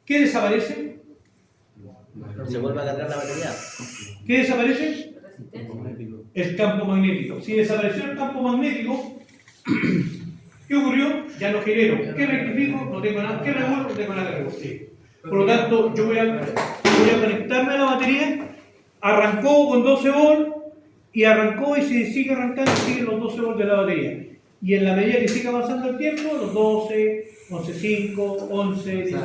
¿Qué desaparece? Se vuelve a cargar la batería. ¿Qué desaparece? El campo magnético. Si desapareció el campo magnético, ¿qué ocurrió? Ya no genero. ¿Qué rectifico? No tengo nada. ¿Qué revuelvo? No tengo nada que revolver. Por lo tanto, yo voy a conectarme a la batería. Arrancó con 12 volts y arrancó y si sigue arrancando, siguen los 12 volts de la batería. Y en la medida que siga avanzando el tiempo, los 12, 11.5, 11, 15,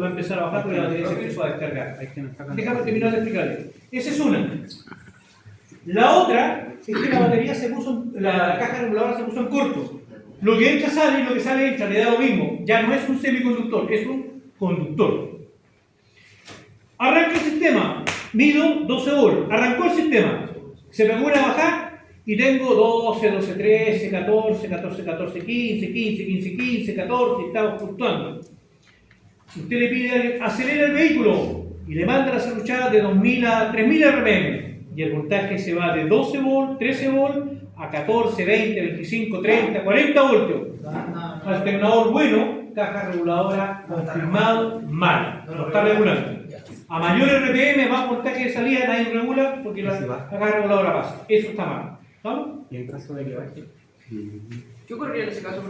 va a empezar a bajar porque la batería se empezó a descargar. Déjame terminar de explicarle. Esa es una. La otra es que la batería se puso, la caja reguladora se puso en corto. Lo que entra sale y lo que sale entra, le da lo mismo. Ya no es un semiconductor, es un conductor. Arranca el sistema, mido 12 volts. Arrancó el sistema, se me vuelve a bajar y tengo 12, 12, 13, 14, 14, 14, 15, 15, 15, 15, 14 y estamos fluctuando. Usted le pide, acelera el vehículo y le manda la serruchada de 2000 a 3000 RPM. Y el voltaje se va de 12 volts, 13 volts a 14, 20, 25, 30, 40 voltios. Alternador bueno, caja reguladora confirmado mal. No está regulando. A mayor RPM, más voltaje de salida, nadie regula porque la caja reguladora pasa. Eso está mal. ¿Vamos? ¿Y en caso de que baje? ¿Qué ocurriría en ese caso?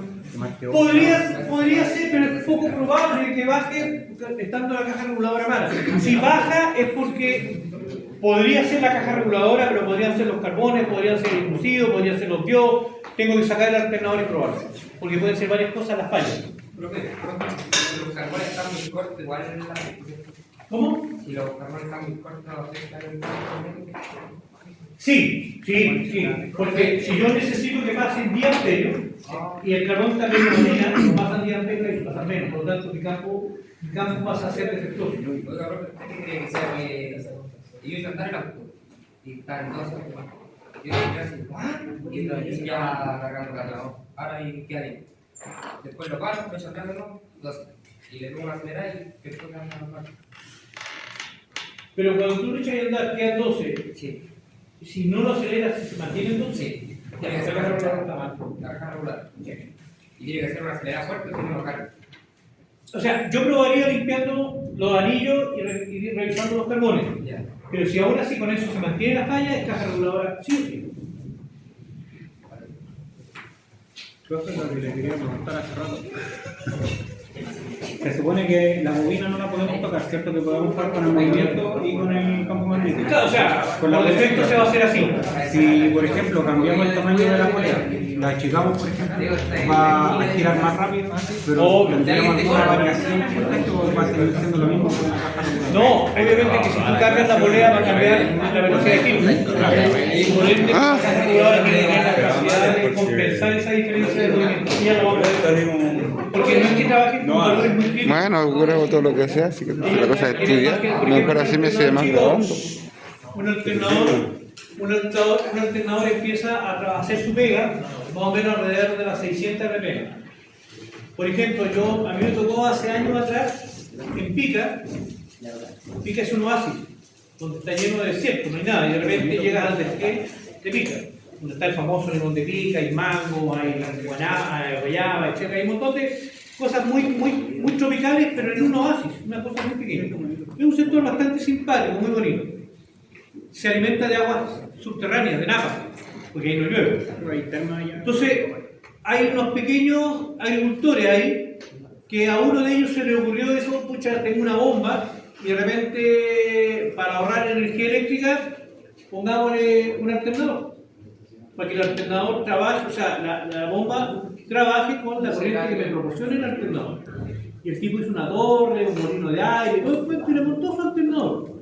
Podría ser, pero es poco probable que baje estando la caja reguladora mala. Si baja es porque podría ser la caja reguladora, pero podrían ser los carbones, podrían ser el inducido, podrían ser los dios. Tengo que sacar el alternador y probarlo, porque pueden ser varias cosas las fallas. Profe, los carbones están muy cortos, igual en la... ¿Cómo? Si los carbones están muy cortos, afectan el... Sí, porque si yo necesito que pasen 10 amperios y el carbón también no pasan 10 amperios y pasan menos, por lo tanto mi campo pasa a ser defectuoso. Oiga, profe, ¿qué cree que sea que ellos intentar el auto y están entonces yo así, y ya cargando cargador? Ahora y qué haré. Después lo paro, me sacan de nuevo, 12. Y le pongo una acelerada y después me van a... Pero cuando tú le echas a andar, quedan 12. Sí. Si no lo aceleras, ¿se mantiene en 12? Sí. Tiene que ser la caja regular. Y tiene que ser una acelerada fuerte, si no lo carga. O sea, yo probaría limpiando los anillos y revisando los carbones. Ya. Pero si ahora sí con eso se mantiene la falla, es caja reguladora sí o sí. Profe, lo que le quería preguntar hace rato. Se supone que la bobina no la podemos tocar, ¿cierto? Que podemos jugar con el movimiento y con el campo magnético. Claro, o sea, Con la por defecto se va a hacer así. Si, por ejemplo, cambiamos el tamaño de la polea, la achicamos, por ejemplo, va a girar más rápido, pero tendríamos alguna variación importante o va a seguir siendo lo mismo con la caja regular. No, obviamente que si tú cambias la polea va a cambiar la velocidad de giro. Y por ende, la caja reguladora tiene la capacidad de compensar esa diferencia de movimiento. Y ya lo vamos a ver. Porque no es que trabaje con valores muy críticos. Bueno, grabo todo lo que sea, así que si la cosa es estudiar, mejor así me se más grabando. Un alternador empieza a hacer su pega más o menos alrededor de las 600 RPM. Por ejemplo, a mí me tocó hace años atrás en Pica. Pica es un oasis donde está lleno de desierto, no hay nada, y de repente llegas al desierto de Pica, donde está el famoso limón de pica, hay mango, hay guayaba, etc. Hay un montón de cosas muy tropicales, pero en un oasis, una cosa muy pequeña. Es un sector bastante simpático, muy bonito. Se alimenta de aguas subterráneas, de napas, porque ahí no llueve. Entonces, hay unos pequeños agricultores ahí, que a uno de ellos se le ocurrió eso, pucha, tengo una bomba, y de repente, para ahorrar energía eléctrica, pongámosle un alternador. Para que el alternador trabaje, o sea, la bomba trabaje con la corriente que me proporciona el alternador. Y el tipo hizo una torre, un molino de aire, todo el cuento, y le montó su alternador.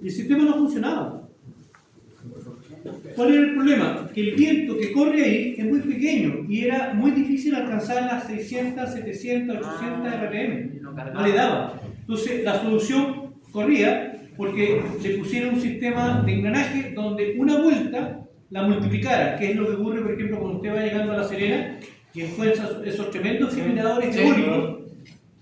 Y el sistema no funcionaba. ¿Cuál era el problema? Que el viento que corre ahí es muy pequeño y era muy difícil alcanzar las 600, 700, 800 RPM. No le daba. Entonces, la solución corría porque le pusieron un sistema de engranaje donde una vuelta la multiplicara, que es lo que ocurre, por ejemplo, cuando usted va llegando a La Serena y encuentra esos tremendos generadores eólicos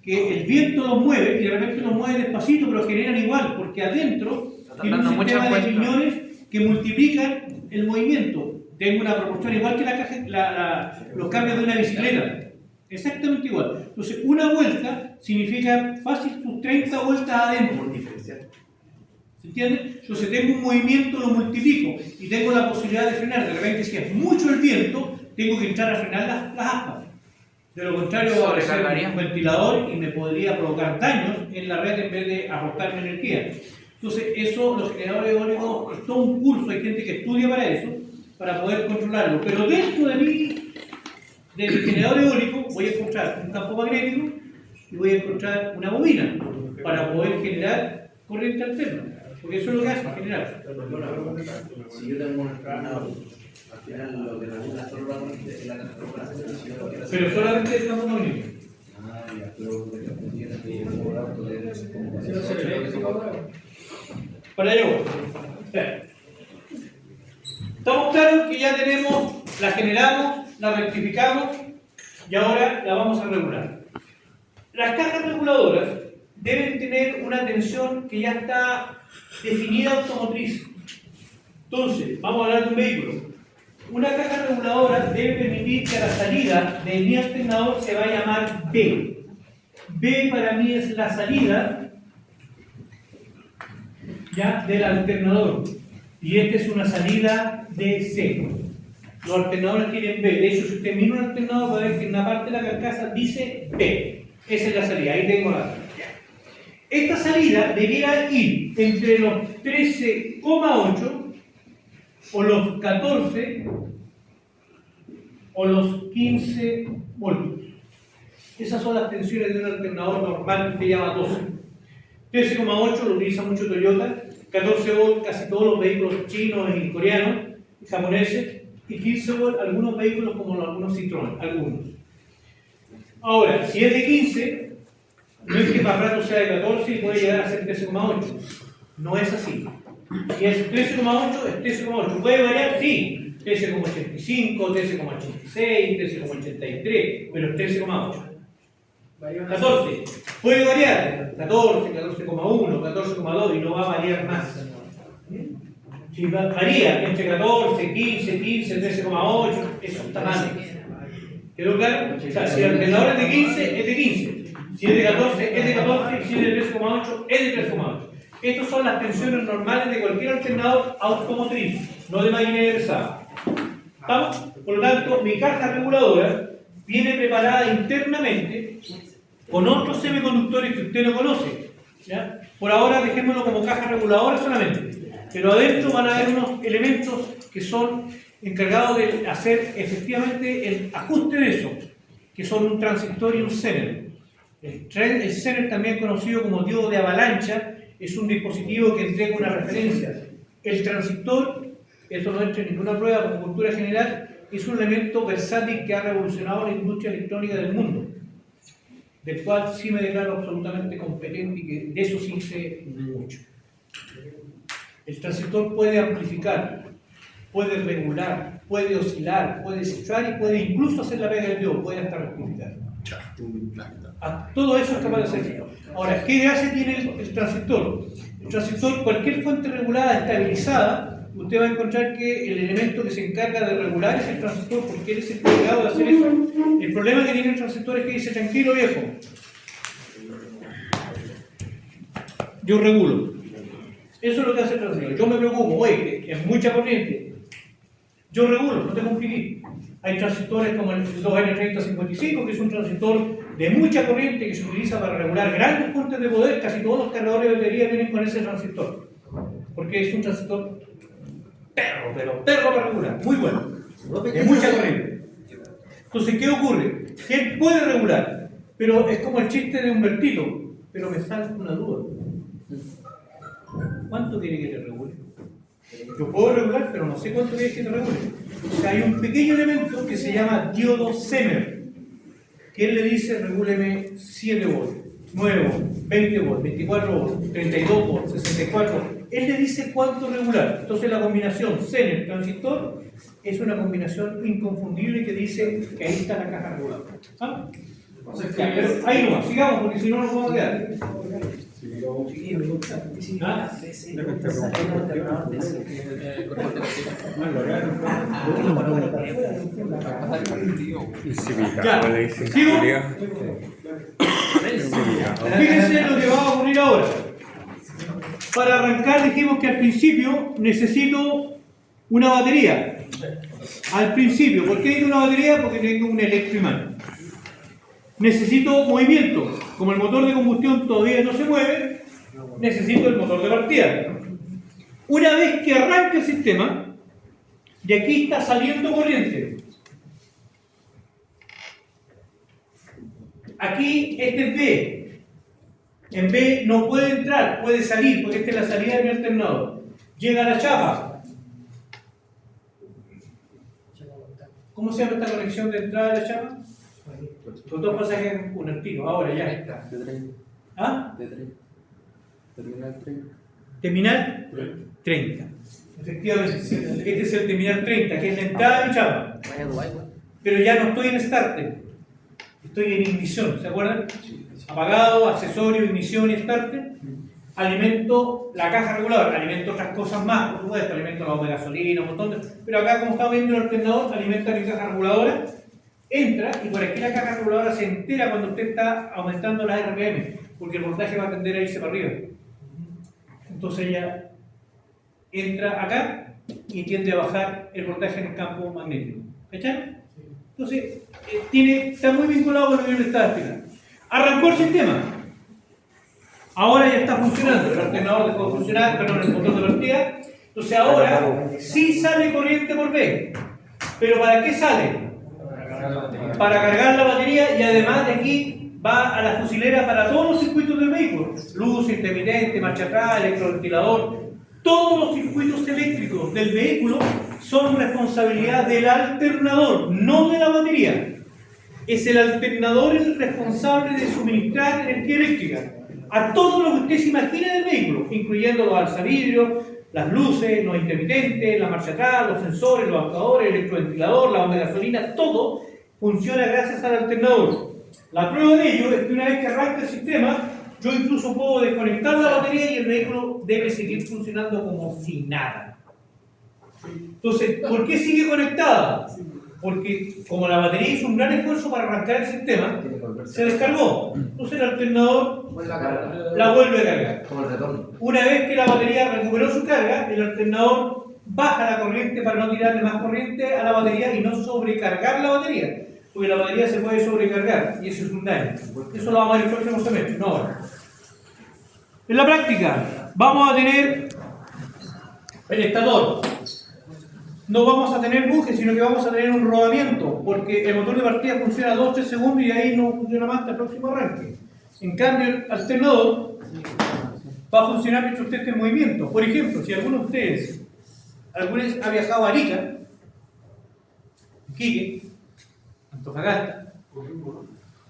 que el viento los mueve y de repente los mueve despacito, pero generan igual, porque adentro tiene un sistema de piñones que multiplican el movimiento. Tengo una proporción igual que los cambios de una bicicleta. Exactamente igual. Entonces, una vuelta significa fácil sus 30 vueltas adentro. ¿Se entiende? Yo si tengo un movimiento lo multiplico y tengo la posibilidad de frenar. De repente, si es mucho el viento, tengo que entrar a frenar las aspas. De lo contrario, va a aparecer un ventilador y me podría provocar daños en la red en vez de aportarme energía. Entonces, eso, los generadores eólicos, es todo un curso, hay gente que estudia para eso, para poder controlarlo. Pero dentro de mi generador eólico voy a encontrar un campo magnético y voy a encontrar una bobina para poder generar corriente alterna. Porque eso es lo que hace, generar. Si yo tengo al final lo que regula solo la Pero solamente el campo magnético. Para allá voy. Estamos claros que ya tenemos, la generamos, la rectificamos y ahora la vamos a regular. Las cajas reguladoras deben tener una tensión que ya está definida automotriz. Entonces, vamos a hablar de un vehículo. Una caja reguladora debe permitir que la salida de mi alternador se va a llamar B. B para mí es la salida ya del alternador. Y esta es una salida DC. Los alternadores tienen B. De hecho, si usted mira un alternador, va a ver que en una parte de la carcasa dice B. Esa es la salida. Ahí tengo la salida. Esta salida debiera ir entre los 13,8 o los 14 o los 15 voltios. Esas son las tensiones de un alternador normal que se llama 12. 13,8 lo utiliza mucho Toyota, 14 volt casi todos los vehículos chinos y coreanos y japoneses, y 15 volt algunos vehículos como algunos Citroën, algunos. Ahora, si es de 15, no es que para rato sea de 14 y puede llegar a ser 13,8. No es así. Si es 13,8, es 13,8. ¿Puede variar? Sí. 13,85, 13,86, 13,83, pero es 13,8. 14. Puede variar. 14, 14,1, 14,2 y no va a variar más. Si varía entre 14, 15, 15, 13,8, eso está mal. ¿Quedó claro? O sea, si el alternador es de 15, es de 15. Si es de 14, es de 14. Si es de 13,8, es de 3,8. Estas son las tensiones normales de cualquier alternador automotriz, no de maquinaria pesada. ¿Estamos? Por lo tanto, mi caja reguladora viene preparada internamente con otros semiconductores que usted no conoce. ¿Ya? Por ahora dejémoslo como caja reguladora solamente, pero adentro van a haber unos elementos que son encargados de hacer efectivamente el ajuste de eso, que son un transistor y un Zener. El Zener, también conocido como diodo de avalancha, es un dispositivo que entrega una referencia. El transistor, eso no entra en ninguna prueba como cultura general, es un elemento versátil que ha revolucionado la industria electrónica del mundo, del cual sí me declaro absolutamente competente y que de eso sí sé mucho. El transistor puede amplificar, puede regular, puede oscilar, puede cifrar y puede incluso hacer la pega del diodo, puede hasta rectificar. Todo eso es capaz de hacerlo. Ahora, ¿qué gracia tiene el transistor? El transistor, cualquier fuente regulada, estabilizada, usted va a encontrar que el elemento que se encarga de regular es el transistor, porque él es el encargado de hacer eso. El problema que tiene el transistor es que dice, tranquilo viejo, yo regulo. Eso es lo que hace el transistor. Yo me preocupo, oye, es mucha corriente. Yo regulo, no te compliqué. Hay transistores como el 2N3055, que es un transistor de mucha corriente que se utiliza para regular grandes fuentes de poder. Casi todos los cargadores de batería vienen con ese transistor, porque es un transistor perro para regular, muy bueno, de mucha corriente. Entonces, ¿qué ocurre? Que él puede regular, pero es como el chiste de Humbertito, pero me salta una duda. ¿Cuánto quiere que te regule? Yo puedo regular, pero no sé cuánto quiere que te regule. O sea, hay un pequeño elemento que se llama diodo Zener, que él le dice, regúleme 7 volts, 9 volts, 20 volts, 24 volts, 32 volts, 64 volts. Él le dice cuánto regular. Entonces la combinación Zener-transistor es una combinación inconfundible que dice que ahí está la caja reguladora. ¿Ah? Ya, pero ahí no va, sigamos porque si no nos vamos a quedar. ¿Ah? Ya, sigo. Fíjense lo que va a ocurrir ahora. Para arrancar dijimos que al principio necesito una batería. Al principio, ¿por qué necesito una batería? Porque tengo un electroimán. Necesito movimiento. Como el motor de combustión todavía no se mueve, necesito el motor de partida. Una vez que arranque el sistema, de aquí está saliendo corriente. Aquí este es B. En B no puede entrar, puede salir, porque esta es la salida de mi alternador. Llega a la chapa. ¿Cómo se llama esta conexión de entrada de la chapa? Con dos pasajes en un artino. Ahora ya está. ¿Ah? Terminal 30. Efectivamente, este es el terminal 30, que es la entrada de mi chapa. Pero ya no estoy en starter. Estoy en ignición, ¿se acuerdan? Apagado, accesorio, ignición y starter. Alimento la caja reguladora, alimento otras cosas más, por supuesto, alimento la bomba de gasolina, un montón de... Pero acá, como estamos viendo el alternador, alimenta mi caja reguladora, entra y por aquí la caja reguladora se entera cuando usted está aumentando las RPM, porque el voltaje va a tender a irse para arriba. Entonces ya entra acá y tiende a bajar el voltaje en el campo magnético. ¿Cachai? Entonces, está muy vinculado con lo que yo le estaba explicando. Arrancó el sistema. Ahora ya está funcionando. El alternador dejó de funcionar, perdón, el motor de partida. Entonces ahora sí sale corriente por B. ¿Pero para qué sale? Para cargar la batería y además de aquí va a la fusilera para todos los circuitos del vehículo. Luz, intermitente, marcha atrás, electroventilador. Todos los circuitos eléctricos del vehículo son responsabilidad del alternador, no de la batería. Es el alternador el responsable de suministrar energía eléctrica a todo lo que usted se imagine del vehículo, incluyendo los alzavidrios, las luces, los intermitentes, la marcha atrás, los sensores, los actuadores, el electroventilador, la bomba de gasolina, todo funciona gracias al alternador. La prueba de ello es que una vez que arranca el sistema, yo incluso puedo desconectar la batería y el vehículo debe seguir funcionando como si nada. Entonces, ¿por qué sigue conectada? Porque como la batería hizo un gran esfuerzo para arrancar el sistema, se descargó. Entonces el alternador la vuelve a cargar. Una vez que la batería recuperó su carga, el alternador baja la corriente para no tirarle más corriente a la batería y no sobrecargar la batería. Porque la batería se puede sobrecargar y eso es un daño. Eso lo vamos a ver el próximo semestre, no ahora. En la práctica, vamos a tener el estator. No vamos a tener bujes, sino que vamos a tener un rodamiento, porque el motor de partida funciona 2-3 segundos y ahí no funciona más hasta el próximo arranque. En cambio, el alternador va a funcionar mientras usted esté en movimiento. Por ejemplo, si alguno de ustedes alguna vez ha viajado a Arica, Iquique, Antofagasta,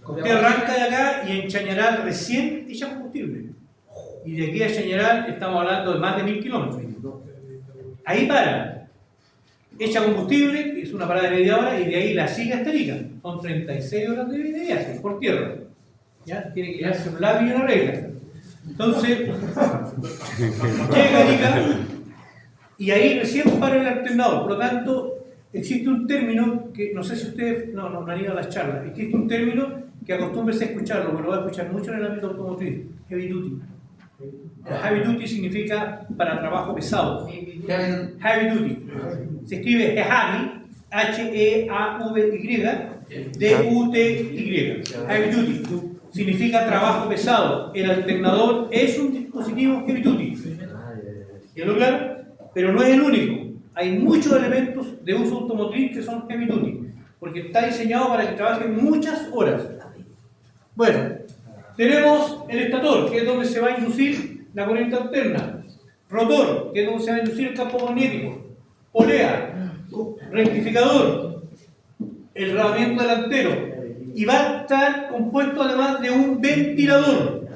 usted arranca de acá y en Chañaral recién echa combustible. Y de aquí a Chañaral estamos hablando de más de 1000 kilómetros. Ahí para. Echa combustible, que es una parada de media hora, y de ahí la sigue hasta Arica. Son 36 horas de viaje por tierra. ¿Ya? Tiene que llevarse un lápiz y una regla. Entonces, llega a Arica y ahí recién para el alternador. Por lo tanto, existe un término que no sé si ustedes no han ido a las charlas. Existe un término que acostúmbrese a escucharlo, pero lo va a escuchar mucho en el ámbito automotriz: heavy duty. Heavy duty significa para trabajo pesado. Heavy duty. Se escribe heavy, H-E-A-V-Y, D-U-T-Y. Heavy duty. Significa trabajo pesado. El alternador es un dispositivo heavy duty. ¿Quedó claro? Pero no es el único. Hay muchos elementos de uso automotriz que son heavy duty, porque está diseñado para que trabajen muchas horas. Bueno, tenemos el estator, que es donde se va a inducir la corriente alterna. Rotor, que es donde se va a inducir el campo magnético. Polea, rectificador, el rodamiento delantero. Y va a estar compuesto además de un ventilador,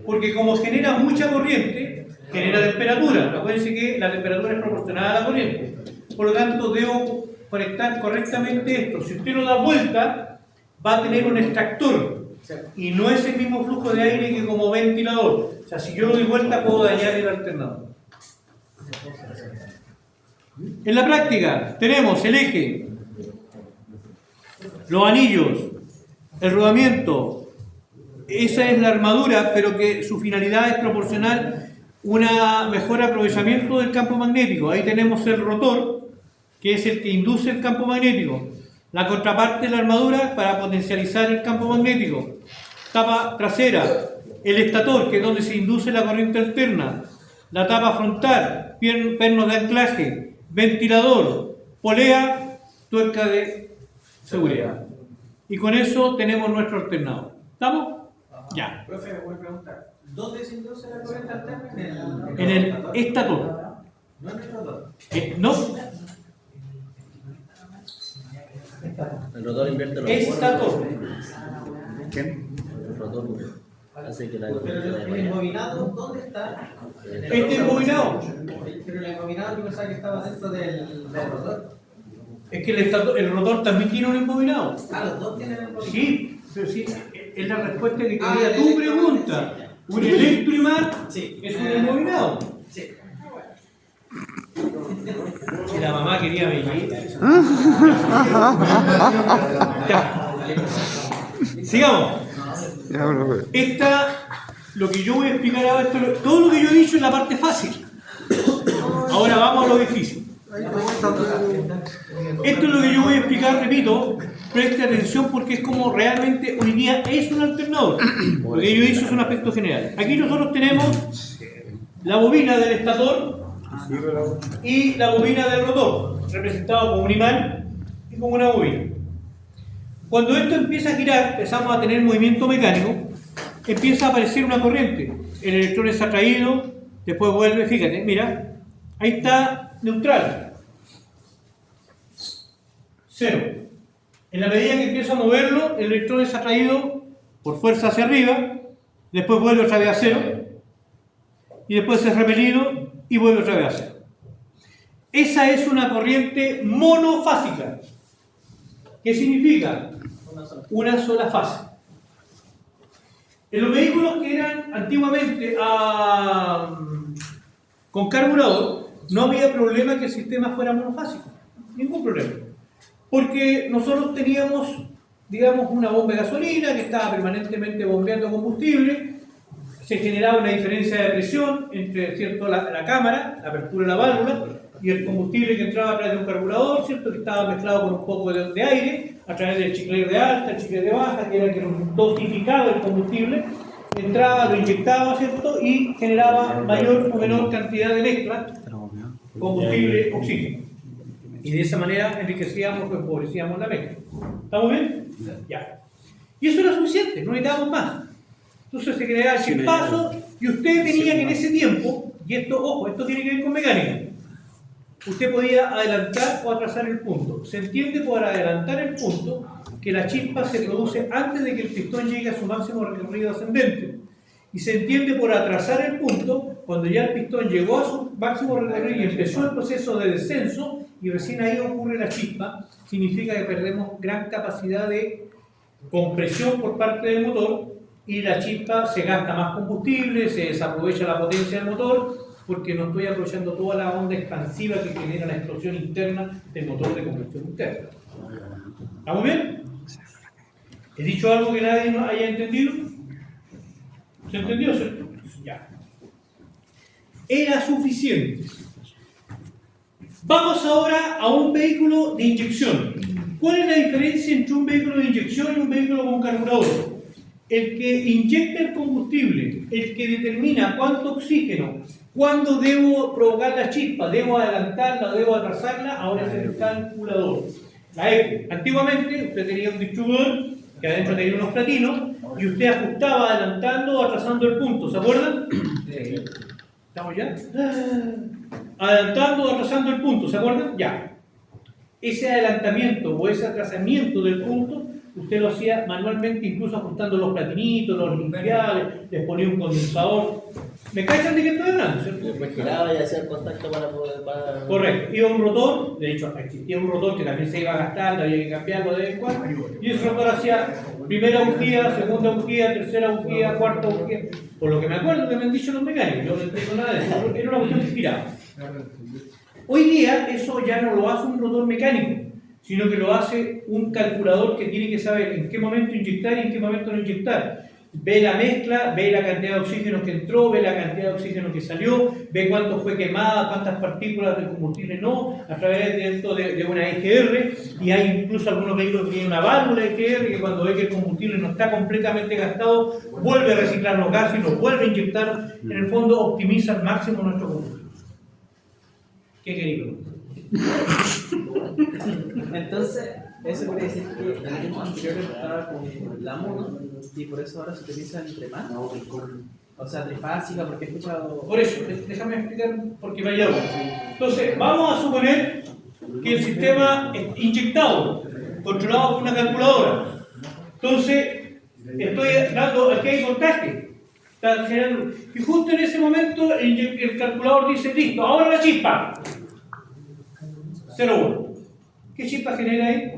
porque como genera mucha corriente, genera temperatura. Acuérdense que la temperatura es proporcional a la corriente. Por lo tanto, debo conectar correctamente esto. Si usted lo da vuelta, va a tener un extractor. Y no es el mismo flujo de aire que como ventilador. O sea, si yo lo doy vuelta, puedo dañar el alternador. En la práctica, tenemos el eje, los anillos, el rodamiento, esa es la armadura, pero que su finalidad es proporcionar un mejor aprovechamiento del campo magnético. Ahí tenemos el rotor, que es el que induce el campo magnético. La contraparte de la armadura para potencializar el campo magnético. Tapa trasera, el estator, que es donde se induce la corriente alterna. La tapa frontal, pernos de anclaje, ventilador, polea, tuerca de seguridad. Y con eso tenemos nuestro alternador. ¿Estamos? Ya. Profe, voy a preguntar. ¿Dónde se induce la corriente alterna? En el estator. No en el rotor. No, El rotor invierte los estator. ¿Quién? El rotor hace que la Pero corriente el vaya para allá. embobinado, ¿dónde está? Este embobinado. Pero el embobinado yo pensaba que estaba dentro del rotor. Es que el rotor también tiene un embobinado. Ah, los dos tienen embobinado. Sí, pero sí, es la respuesta que Ah, quería el tu electroimán, pregunta. Un electroimán Sí. es un embobinado. Sí. Si la mamá quería belleza. Sigamos. Ya, profe. Lo que yo voy a explicar ahora, todo lo que yo he dicho es la parte fácil. Ahora vamos a lo difícil. Esto es lo que yo voy a explicar, repito, preste atención porque es como realmente hoy día es un alternador. Lo que yo he dicho es un aspecto general. Aquí nosotros tenemos la bobina del estator y la bobina del rotor, representado como un imán y como una bobina. Cuando esto empieza a girar, empezamos a tener movimiento mecánico, empieza a aparecer una corriente. El electrón es atraído, después vuelve, fíjate, mira, ahí está neutral. 0. En la medida que empiezo a moverlo, el electrón es atraído por fuerza hacia arriba, después vuelve otra vez a 0, y después es repelido y vuelve otra vez a 0. Esa es una corriente monofásica. ¿Qué significa? Una sola fase. En los vehículos que eran antiguamente con carburador, no había problema que el sistema fuera monofásico. Ningún problema. Porque nosotros teníamos, digamos, una bomba de gasolina que estaba permanentemente bombeando combustible, se generaba una diferencia de presión entre, ¿cierto?, la cámara, la apertura de la válvula, y el combustible que entraba a través de un carburador, ¿cierto?, que estaba mezclado con un poco de aire, a través del chicler de alta, el chicler de baja, que era el que dosificaba el combustible, entraba, lo inyectaba, ¿cierto?, y generaba mayor o menor cantidad de mezcla, combustible, oxígeno. Y de esa manera enriquecíamos o empobrecíamos la mezcla. ¿Estamos bien? Ya. Y eso era suficiente, no necesitábamos más. Entonces se creaba el chispazo y usted tenía que en ese tiempo, y esto, ojo, esto tiene que ver con mecánica, usted podía adelantar o atrasar el punto. Se entiende por adelantar el punto que la chispa se produce antes de que el pistón llegue a su máximo recorrido ascendente. Y se entiende por atrasar el punto cuando ya el pistón llegó a su máximo recorrido y empezó el proceso de descenso y recién ahí ocurre la chispa. Significa que perdemos gran capacidad de compresión por parte del motor y la chispa se gasta más combustible, se desaprovecha la potencia del motor porque no estoy aprovechando toda la onda expansiva que genera la explosión interna del motor de combustión interna. ¿Estamos bien? ¿He dicho algo que nadie no haya entendido? ¿Se entendió, cierto? Ya. Era suficiente. Vamos ahora a un vehículo de inyección. ¿Cuál es la diferencia entre un vehículo de inyección y un vehículo con carburador? El que inyecta el combustible, el que determina cuánto oxígeno, cuándo debo provocar la chispa, debo adelantarla, debo atrasarla, ahora es el calculador. La ECO. Antiguamente usted tenía un distribuidor que adentro tenía unos platinos y usted ajustaba adelantando o atrasando el punto, ¿se acuerdan? ¿Estamos ya? Adelantando o atrasando el punto, ¿se acuerdan? Ya. Ese adelantamiento o ese atrasamiento del punto, usted lo hacía manualmente, incluso ajustando los platinitos, los limpiales, les ponía un condensador. ¿Me cachan de qué estoy hablando, cierto? Después giraba y hacía el contacto para poder... Correcto. Iba un rotor, de hecho existía un rotor que también se iba gastando, había que cambiarlo de vez en cuando, y ese rotor hacía primera bujía, segunda bujía, tercera bujía, cuarta bujía. Por lo que me acuerdo que me han dicho los mecánicos, yo no entiendo nada de eso, era una cuestión que giraba. Hoy día eso ya no lo hace un rotor mecánico, sino que lo hace un calculador que tiene que saber en qué momento inyectar y en qué momento no inyectar. ve la mezcla, ve la cantidad de oxígeno que entró, ve la cantidad de oxígeno que salió, ve cuánto fue quemada, cuántas partículas de combustible no, a través de una EGR, y hay incluso algunos vehículos que tienen una válvula EGR que cuando ve que el combustible no está completamente gastado, vuelve a reciclar los gases y los vuelve a inyectar, en el fondo optimiza al máximo nuestro combustible. ¿Qué querido? Entonces, eso quiere decir que el tiempo anterior estaba con la mono y por eso ahora se utiliza entre más. O sea, trifásica, porque he escuchado. Por eso, déjame explicar por qué vaya ahora. Entonces, vamos a suponer que el sistema es inyectado, controlado por una calculadora. Entonces, estoy dando, aquí hay voltaje. Está generando, y justo en ese momento el calculador dice, listo, ahora la chispa. 0,1. ¿Qué chispa genera ahí?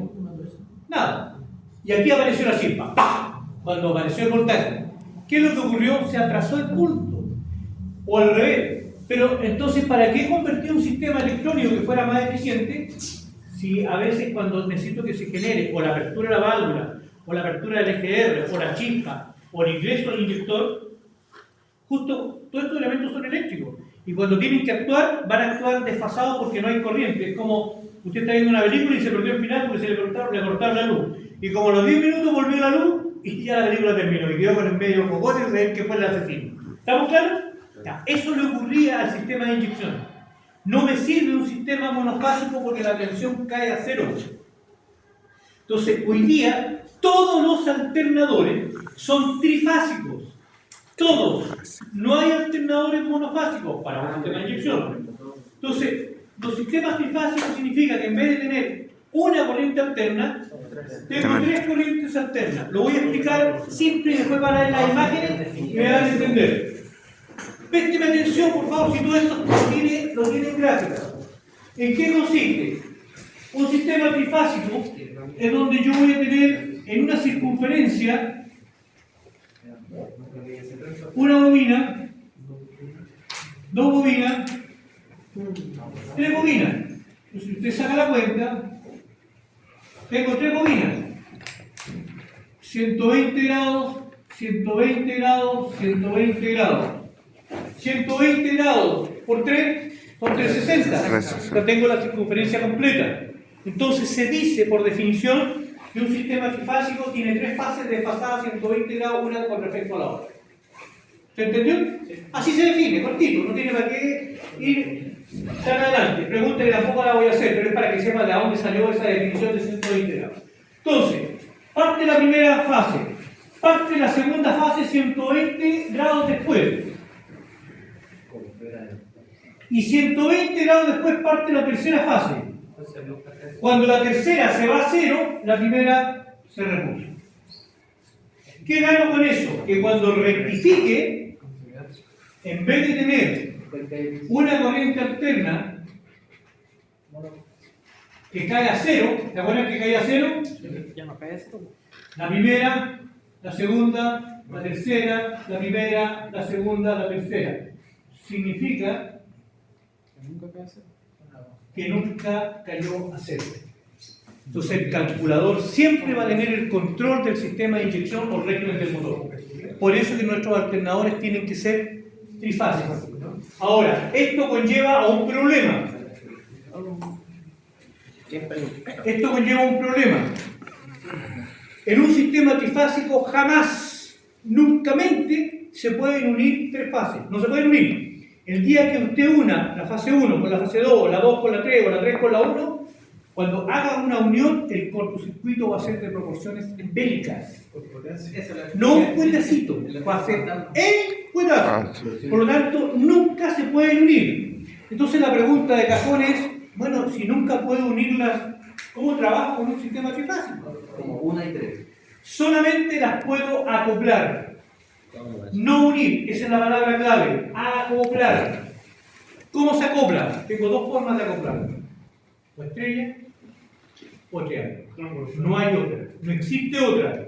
Nada. Y aquí apareció la chispa. ¡Pah! Cuando apareció el voltaje. ¿Qué es lo que ocurrió? Se atrasó el punto. O al revés. Pero entonces, ¿para qué convertir un sistema electrónico que fuera más eficiente? Si a veces cuando necesito que se genere o la apertura de la válvula, o la apertura del EGR, o la chispa, o el ingreso del inyector, justo todos estos elementos son eléctricos. Y cuando tienen que actuar, van a actuar desfasados porque no hay corriente. Es como usted está viendo una película y se perdió el final porque se le cortaron la luz. Y como a los 10 minutos volvió la luz y ya la película terminó. Y quedó con el medio cogote de ver que fue el asesino. ¿Estamos claros? Ya. Eso le ocurría al sistema de inyección. No me sirve un sistema monofásico porque la tensión cae a 0. Entonces, hoy día, todos los alternadores son trifásicos. Todos. No hay alternadores monofásicos para un sistema de inyección. Entonces, los sistemas trifásicos significa que en vez de tener una corriente alterna, tengo 3 corrientes alternas. Lo voy a explicar simple y después van a ver las imágenes y me van a entender. Présteme atención, por favor, si todo esto lo tiene en gráfica. ¿En qué consiste? Un sistema trifásico es donde yo voy a tener en una circunferencia una bobina, 2 bobinas, 3 bobinas. Si usted saca la cuenta, tengo 3 bobinas. 120 grados, 120 grados, 120 grados. 120 grados por 3 son 360. Ya tengo la circunferencia completa. Entonces se dice por definición que un sistema trifásico tiene 3 fases desfasadas 120 grados una con respecto a la otra. ¿Se entendió? Así se define, cortito, no tiene para qué ir tan adelante. Pregunta que tampoco la voy a hacer, pero es para que sepa de dónde salió esa definición de 120 grados. Entonces, parte la primera fase, parte la segunda fase 120 grados después. Y 120 grados después parte la tercera fase. Cuando la tercera se va a 0, la primera se repuso. ¿Qué gano con eso? Que cuando rectifique, en vez de tener una corriente alterna que cae a 0, ¿te acuerdas que cae a 0? Ya no cae esto. La primera, la segunda, la tercera, la primera, la segunda, la tercera. Significa que nunca cayó a 0. Entonces el calculador siempre va a tener el control del sistema de inyección o régimen del motor. Por eso que nuestros alternadores tienen que ser trifásicos. Ahora, esto conlleva a un problema. Esto conlleva un problema. En un sistema trifásico jamás, nunca se pueden unir 3 fases. No se pueden unir. El día que usted una la fase 1 con la fase 2, la 2 con la 3 o la 3 con la 1, cuando haga una unión, el cortocircuito va a ser de proporciones bélicas. No un cuetacito, va a ser el cuetazo. Por lo tanto, nunca se pueden unir. Entonces la pregunta de cajón es, bueno, si nunca puedo unirlas, ¿cómo trabajo con un sistema trifásico? Como 1 y 3. Solamente las puedo acoplar. No unir, esa es la palabra clave. Acoplar. ¿Cómo se acopla? Tengo 2 formas de acoplar. O estrella o triángulo. No hay otra. No existe otra.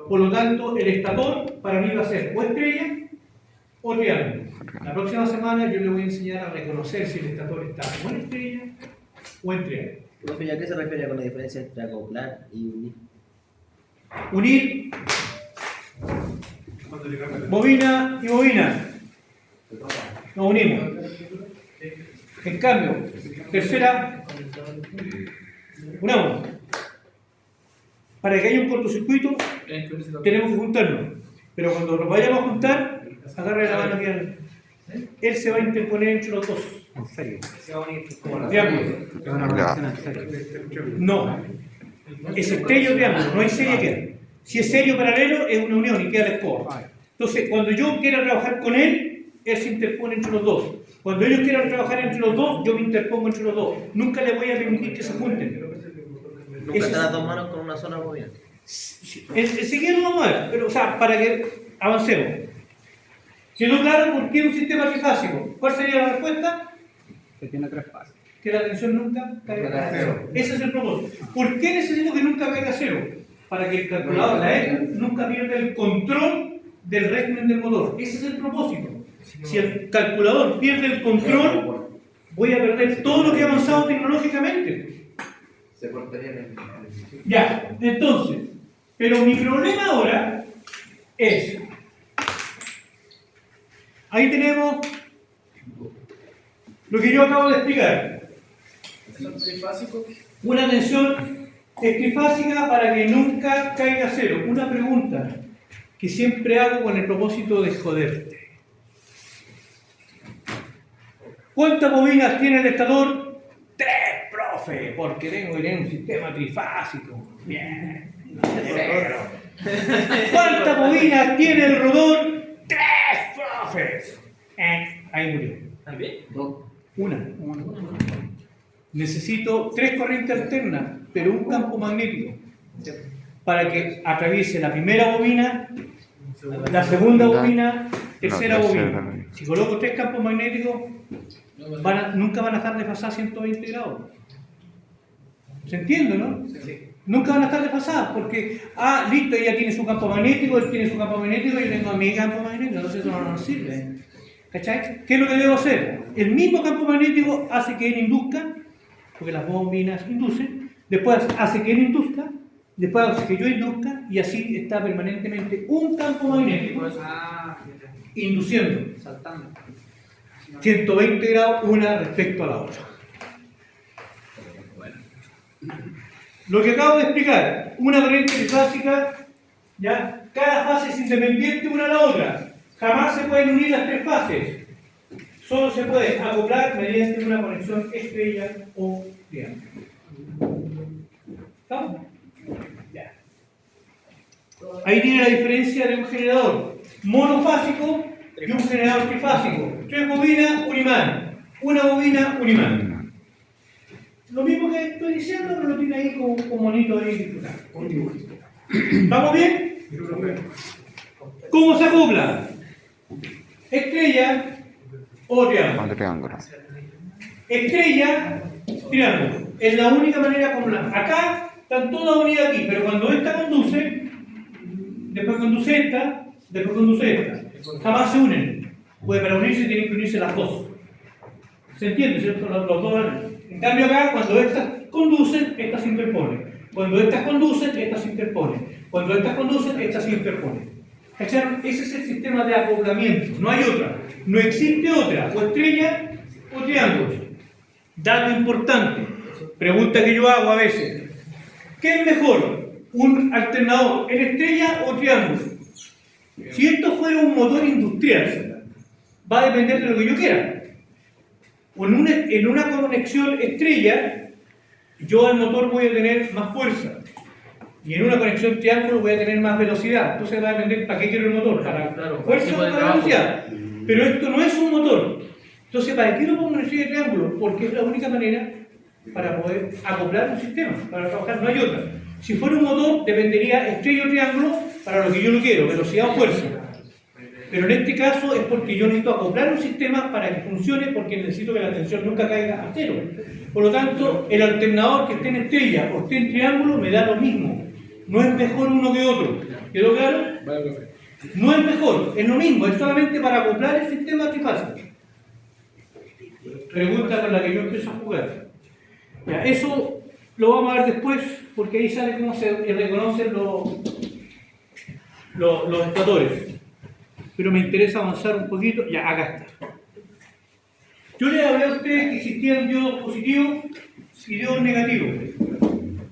Por lo tanto, el estator para mí va a ser o estrella o triángulo. La próxima semana yo le voy a enseñar a reconocer si el estator está o en estrella o en triángulo. Profe, ¿a qué se refiere con la diferencia entre acoplar y unir? Unir bobina y bobina. Nos unimos. En cambio, tercera, unamos. Para que haya un cortocircuito, tenemos que juntarnos. Pero cuando nos vayamos a juntar, agarre la mano que él se va a interponer entre los dos. En serio. Se va a unir como la Triángulo. Es una relación en serio. No. Es estrella o triángulo, no hay serie que hay. Si es serio paralelo, es una unión y queda la escoba. Entonces, cuando yo quiera trabajar con él se interpone entre los dos. Cuando ellos quieran trabajar entre los dos, yo me interpongo entre los dos. Nunca les voy a permitir que se junten. Nunca están las dos manos con una sola bobina. Enseguida lo vamos a ver, pero, o sea, para que avancemos. ¿Quedó claro por qué un sistema trifásico? ¿Cuál sería la respuesta? Que tiene 3 fases. Que la tensión nunca caiga a cero. Ese es el propósito. ¿Por qué necesito que nunca caiga a cero? Para que el calculador, la ECU, nunca pierda el control del régimen del motor. Ese es el propósito. Si el calculador pierde el control, voy a perder todo lo que ha avanzado tecnológicamente. Se cortaría el... Ya, entonces, pero mi problema ahora es, ahí tenemos lo que yo acabo de explicar. Una tensión trifásica para que nunca caiga a cero. Una pregunta que siempre hago con el propósito de joderte. ¿Cuántas bobinas tiene el estator? 3, profe, porque tengo que tener un sistema trifásico. Bien. 0. ¿Cuántas bobinas tiene el rotor? 3, profe. Ahí murió. ¿También? Una. Necesito 3 corrientes alternas, pero un campo magnético para que atraviese la primera bobina, la segunda bobina, tercera bobina. Si coloco 3 campos magnéticos, nunca van a estar desfasadas 120 grados. ¿Se entiende, no? Sí. Nunca van a estar desfasadas porque, listo, ella tiene su campo magnético, él tiene su campo magnético, yo tengo mi campo magnético, entonces eso no nos sirve. ¿Cachai? ¿Qué es lo que debo hacer? El mismo campo magnético hace que él induzca, porque las bobinas inducen, después hace que él induzca, después hace que yo induzca, y así está permanentemente un campo magnético induciendo, Saltando. 120 grados una respecto a la otra. Lo que acabo de explicar, una corriente trifásica, ¿ya? Cada fase es independiente una a la otra. Jamás se pueden unir las 3 fases. Solo se puede acoplar mediante una conexión estrella o triángulo. ¿Estamos? Ya. Ahí tiene la diferencia de un generador monofásico y un generador trifásico. 3 bobinas, un imán. Una bobina, un imán. Lo mismo que estoy diciendo, pero lo tiene ahí como monito ahí disfrutando, con dibujito. ¿Estamos bien? ¿Cómo se acopla? Estrella o triángulo. Triángulo. Estrella, triángulo. Es la única manera como acá están todas unidas aquí, pero cuando esta conduce, después conduce esta, después conduce esta. Jamás se unen. Pues para unirse tienen que unirse las dos. ¿Se entiende, cierto? Los dos van. En cambio acá, cuando estas conducen, estas se interponen. Cuando estas conducen, estas se interponen. Cuando estas conducen, estas se interponen. ¿Cacharon? Ese es el sistema de acoplamiento. No hay otra. No existe otra. O estrella o triángulo. Dato importante. Pregunta que yo hago a veces. ¿Qué es mejor? ¿Un alternador en estrella o triángulo? Si esto fuera un motor industrial, va a depender de lo que yo quiera. En una conexión estrella, yo al motor voy a tener más fuerza. Y en una conexión triángulo voy a tener más velocidad. Entonces va a depender para qué quiero el motor. Para fuerza o para velocidad. Pero esto no es un motor. Entonces, ¿para qué lo pongo en estrella y triángulo? Porque es la única manera para poder acoplar un sistema. Para trabajar no hay otra. Si fuera un motor, dependería estrella o triángulo para lo que yo lo quiero, velocidad o fuerza. Pero en este caso es porque yo necesito acoplar un sistema para que funcione, porque necesito que la tensión nunca caiga a cero. Por lo tanto, el alternador que esté en estrella o esté en triángulo me da lo mismo. No es mejor uno que otro. ¿Quedó claro? No es mejor, es lo mismo, es solamente para acoplar el sistema trifásico. Pregunta con la que yo empiezo a jugar. Ya, eso lo vamos a ver después, porque ahí sale cómo se reconocen los estatores. pero me interesa avanzar un poquito. Ya, acá está. Yo le hablé a ustedes que existían diodos positivos y diodos negativos.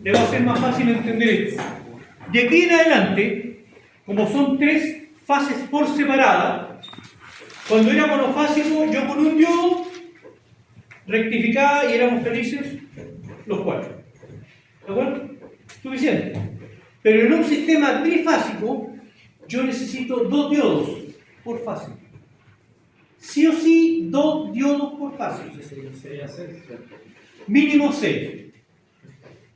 Le va a ser más fácil entender esto. De aquí en adelante, como son 3 fases por separada, cuando era monofásico, yo con un diodo rectificaba y éramos felices los 4. ¿De acuerdo? Suficiente. Pero en un sistema trifásico, yo necesito 2 diodos por fase. Sí o sí, 2 diodos por fase. Mínimo 6.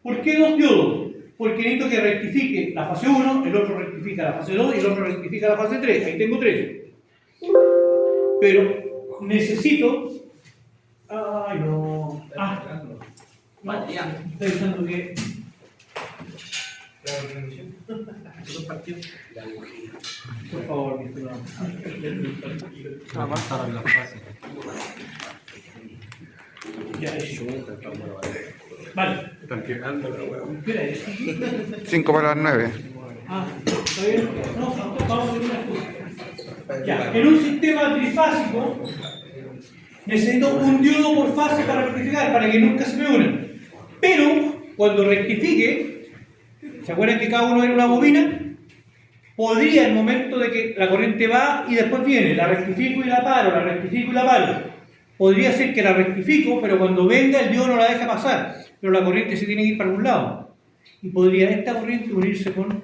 ¿Por qué 2 diodos? Porque necesito que rectifique la fase 1, el otro rectifica la fase 2 y el otro rectifica la fase 3. Ahí tengo 3. Pero necesito... Ay, no. Estoy pensando que... Por favor, mi estimado. Avanzaron las fases. Ya, eso. Vale. ¿Qué era eso? 5 para las 9. Ah, ¿está bien? No, vamos a ver una cosa. Ya, en un sistema trifásico necesito un diodo por fase para rectificar, para que nunca se me unan. Pero, cuando rectifique, ¿se acuerdan que cada uno era una bobina? Podría, en el momento de que la corriente va y después viene, la rectifico y la paro, la rectifico y la paro. Podría ser que la rectifico, pero cuando venga el diodo no la deja pasar, pero la corriente se tiene que ir para un lado. Y podría esta corriente unirse con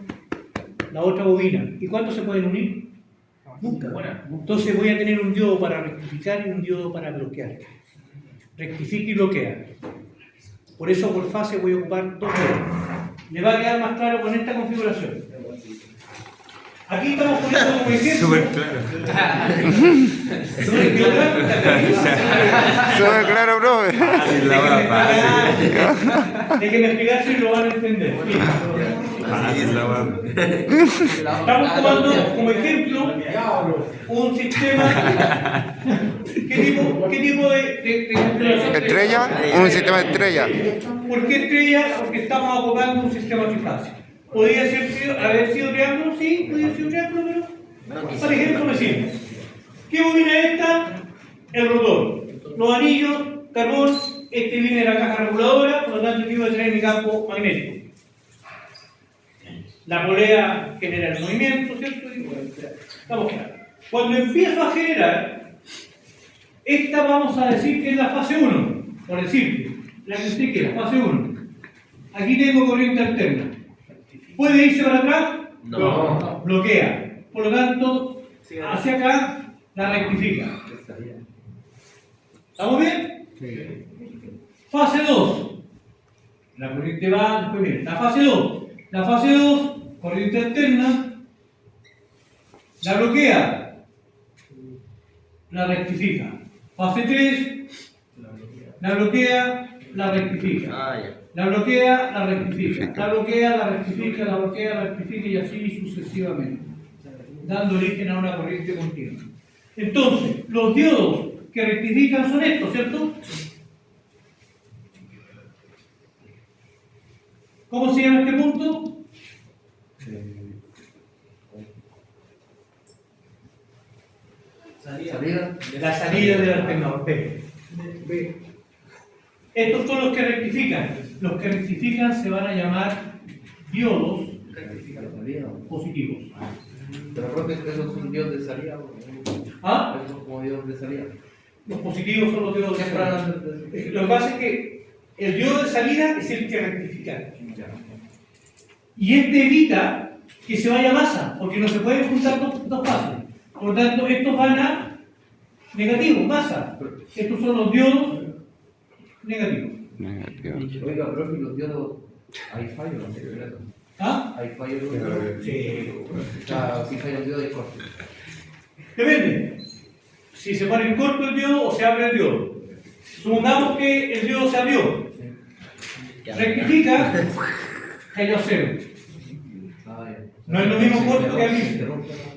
la otra bobina. ¿Y cuántos se pueden unir? Nunca. Entonces voy a tener un diodo para rectificar y un diodo para bloquear. Rectifica y bloquea. Por eso por fase voy a ocupar 2 diodos. Le va a quedar más claro con esta configuración. Aquí estamos poniendo como ejemplo. Súper claro. ¿Súper claro? Súper claro, profe. Déjenme explicar si lo van a entender. Estamos tomando como ejemplo un sistema. ¿Qué tipo de Estrella, un sistema de estrella. ¿Por qué estrella? Porque estamos ocupando un sistema trifásico. ¿Podría haber sido triángulo? Sí, podría haber sido triángulo, pero por ejemplo me sirve. ¿Qué bobina es esta? El rotor. Los anillos, carbón, este viene de la caja reguladora, por lo tanto aquí voy a tener mi campo magnético. La polea genera el movimiento, ¿cierto? Estamos claros. Cuando empiezo a generar, esta vamos a decir que es la fase 1, por decirte, la que usted quiera, fase 1. Aquí tengo corriente alterna. ¿Puede irse para atrás? No. Bloquea. Por lo tanto, hacia acá la rectifica. ¿Estamos bien? Sí. Fase 2. La corriente va, después viene. La fase 2. La fase 2, corriente alterna, la bloquea, la rectifica. Fase 3, la bloquea, la rectifica. La bloquea, la rectifica. La bloquea, la rectifica, la bloquea, la rectifica y así sucesivamente, dando origen a una corriente continua. Entonces, los diodos que rectifican son estos, ¿cierto? ¿Cómo se llama este punto? La salida del alternador. B. Estos son los que rectifican. Los que rectifican se van a llamar diodos positivos. Pero profe, esos son diodos de salida. ¿Ah? Esos son como diodos de salida. Los positivos son los diodos de salida. Lo que pasa es que el diodo de salida es el que rectifica. Y este evita que se vaya masa, porque no se pueden juntar dos fases. Por lo tanto, estos van a negativos, masa. Estos son los diodos negativos. Oiga, profe, los diodos, hay fallos, ¿no? ¿Ah? Hay fallos en los diodos. Sí. O sea, si falla un diodo hay corte. Depende. Si se pone en corto el diodo o se abre el diodo. Supongamos que el diodo se abrió. Rectifica, cayó a 0. No es lo mismo corto que abrir.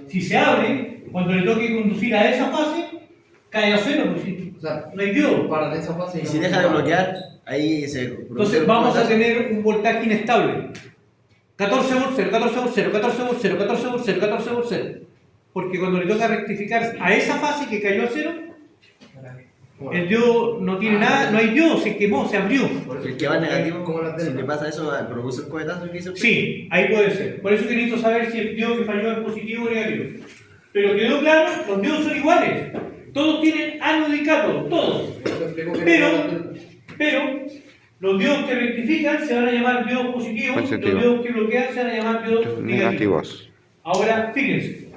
Si se abre, cuando le toque conducir a esa fase, cae a 0, porque O sea, no hay diodo. para de esa fase. Y si deja de bloquear, ahí se... Entonces vamos a tener un voltaje inestable. 14 por 0, 14 por 0, 14 por 0, 14 por 0, 14 por 0. porque cuando le toca rectificar a esa fase que cayó a cero, el diodo no tiene nada, no hay diodo, se quemó, se abrió. El que va negativo, si le pasa eso, produce el cohetazo que hizo. Sí, ahí puede ser. Por eso que necesito saber si el diodo que falló es positivo o negativo. Pero quedó claro, los diodos son iguales. Todos tienen ánodo y cátodo, todos. Pero los diodos que rectifican se van a llamar diodos positivos, Positivo. los diodos que bloquean se van a llamar diodos negativos. Negativos. Ahora, fíjense.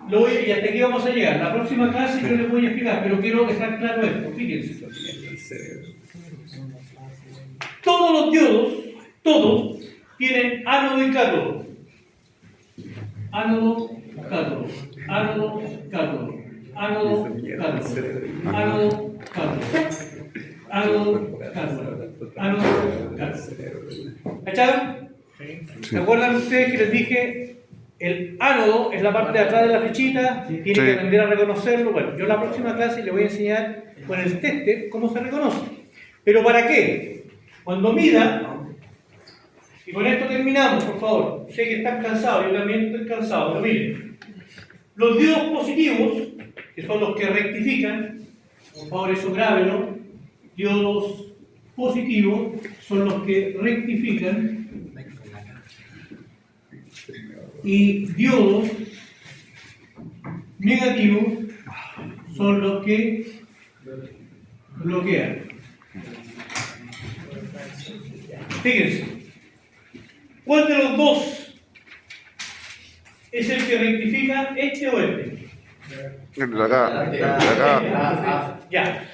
Y hasta aquí vamos a llegar. La próxima clase yo les voy a explicar, pero quiero dejar claro esto. Fíjense. Todos los diodos, todos, tienen ánodo y cátodo. Ánodo, cátodo. Ánodo, cátodo. Ánodo, cátodo. Ánodo, cátodo. Ánodo, cátodo. Ánodo, cátodo. ¿Cacharon? ¿Se acuerdan ustedes que les dije? El ánodo es la parte de atrás de la flechita, tiene que aprender a reconocerlo. Bueno, yo en la próxima clase les voy a enseñar con el tester cómo se reconoce. ¿Pero para qué? Cuando mida, y con esto terminamos, por favor. Sé que están cansados, yo también estoy cansado, pero miren. Los diodos positivos, que son los que rectifican, por favor eso grábelo, diodos positivos son los que rectifican, y diodos negativos son los que bloquean. Fíjense, ¿cuál de los dos es el que rectifica, este o este? El de acá. Ya,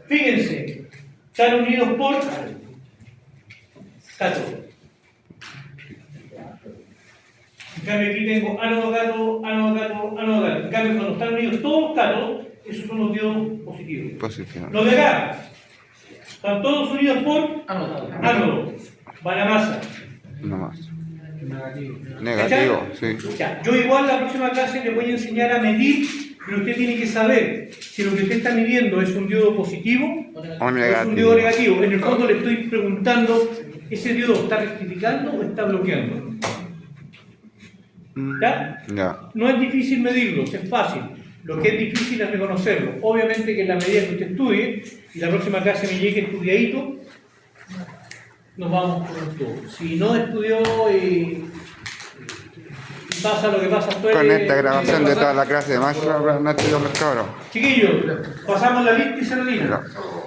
fíjense, están unidos por cátodo. En cambio aquí tengo ánodo, cátodo, ánodo, cátodo, ánodo, cátodo. En cambio cuando están unidos todos los cátodos, esos son los diodos positivos. Positivo. Los de acá, están todos unidos por ánodo, va la masa. No más. Negativo, sí. Ya, yo igual la próxima clase les voy a enseñar a medir, pero usted tiene que saber si lo que usted está midiendo es un diodo positivo O o es un negativo. diodo negativo. En el fondo le estoy preguntando, ¿ese diodo está rectificando o está bloqueando? ¿Ya? Ya. No es difícil medirlo, es fácil. Lo que es difícil es reconocerlo. Obviamente que en la medida que usted estudie, y la próxima clase me llegue estudiadito, nos vamos con todo. Si no estudió y pasa lo que pasa después... Con esta grabación de toda la clase de Max, no estoy los cabros. Chiquillos, pasamos la lista y se retira. Ya.